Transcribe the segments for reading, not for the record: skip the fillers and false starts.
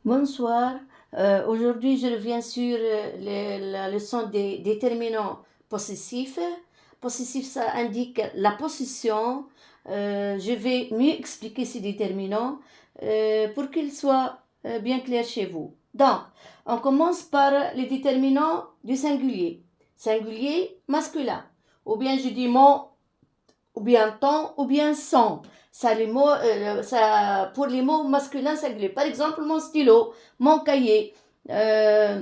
Bonsoir. Aujourd'hui, je reviens sur la leçon des déterminants possessifs. Possessif, ça indique la possession. Je vais mieux expliquer ces déterminants pour qu'ils soient bien clairs chez vous. Donc, on commence par les déterminants du singulier. Singulier masculin. Ou bien je dis mon, ou bien ton, ou bien son. Ça, pour les mots masculins singuliers. Par exemple, mon stylo, mon cahier, euh,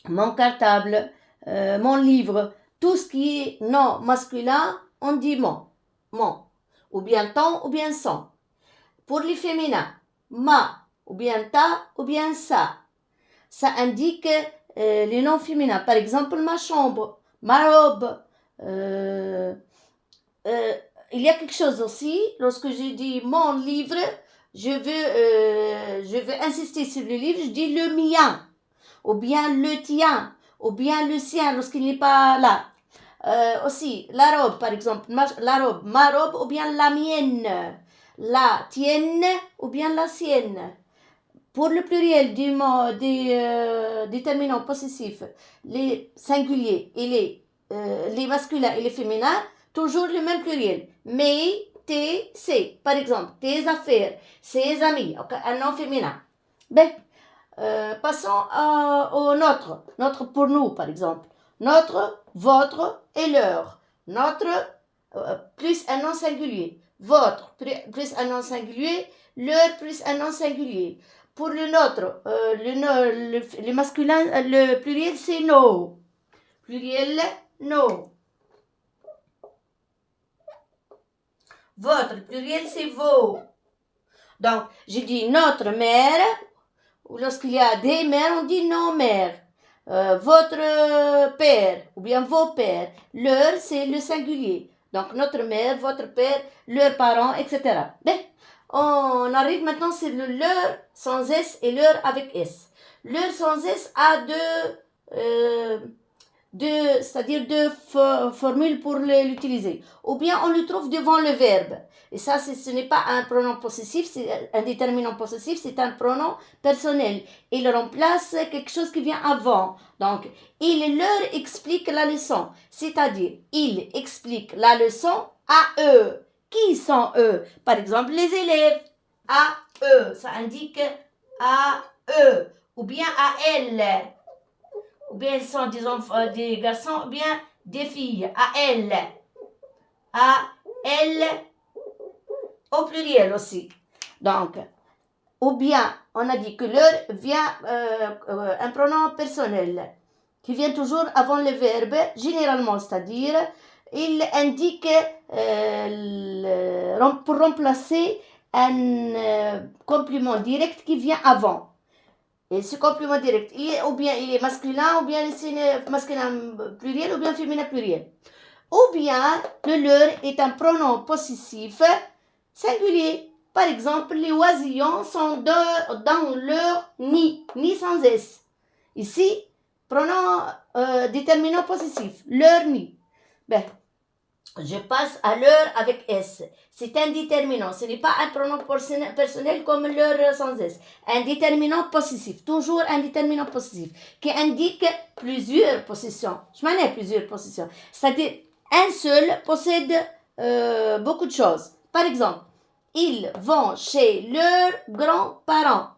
mon cartable, mon livre. Tout ce qui est non masculin, on dit mon. Mon. Ou bien ton, ou bien son. Pour les féminins, ma, ou bien ta, ou bien ça. Ça indique les noms féminins. Par exemple, ma chambre, ma robe. Euh, euh, il y a quelque chose aussi, lorsque je dis mon livre, je veux insister sur le livre, je dis le mien, ou bien le tien, ou bien le sien lorsqu'il n'est pas là. Aussi, la robe, par exemple, ma robe, ou bien la mienne, la tienne, ou bien la sienne. Pour le pluriel des déterminants possessifs, les singuliers et les masculins et les féminins, toujours le même pluriel. Mes, tes, ses. Par exemple, tes affaires, ses amis. Okay, un nom féminin. Ben, passons au notre. Notre pour nous, par exemple. Notre, votre et leur. Notre plus un nom singulier. Votre plus un nom singulier. Leur plus un nom singulier. Pour le nôtre, le masculin, le pluriel, c'est nos. Pluriel, nos. Votre pluriel, c'est vos. Donc, je dis notre mère, ou lorsqu'il y a des mères, on dit nos mères. Votre père, ou bien vos pères. Leur, c'est le singulier. Donc, notre mère, votre père, leurs parents, etc. Ben, on arrive maintenant sur le leur sans S et leur avec S. Leur sans S a c'est-à-dire deux formules pour l'utiliser. Ou bien on le trouve devant le verbe. Et ça, ce n'est pas un pronom possessif, c'est un déterminant possessif, c'est un pronom personnel. Il remplace quelque chose qui vient avant. Donc, il leur explique la leçon. C'est-à-dire, il explique la leçon à eux. Qui sont eux? Par exemple, les élèves. À eux. Ça indique à eux. Ou bien à elles. Ou bien ce sont des garçons, ou bien des filles. À elles. À elles au pluriel aussi. Donc, ou bien, on a dit que leur vient un pronom personnel qui vient toujours avant le verbe, généralement, c'est-à-dire, il indique pour remplacer un complément direct qui vient avant. Et ce complément direct, ou bien il est masculin, ou bien c'est masculin pluriel, ou bien féminin pluriel. Ou bien le leur est un pronom possessif singulier. Par exemple, les oisillons sont dans leur nid, nid sans S. Ici, pronom déterminant possessif, leur nid. Ben, je passe à leur avec S. C'est un déterminant. Ce n'est pas un pronom personnel comme leur sans S. Un déterminant possessif. Toujours un déterminant possessif qui indique plusieurs possessions. Je m'en ai plusieurs possessions. C'est-à-dire, un seul possède beaucoup de choses. Par exemple, ils vont chez leurs grands-parents.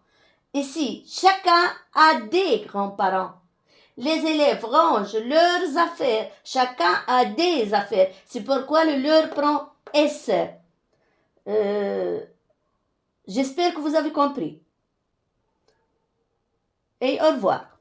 Ici, chacun a des grands-parents. Les élèves rangent leurs affaires. Chacun a des affaires. C'est pourquoi le leur prend S. J'espère que vous avez compris. Et au revoir.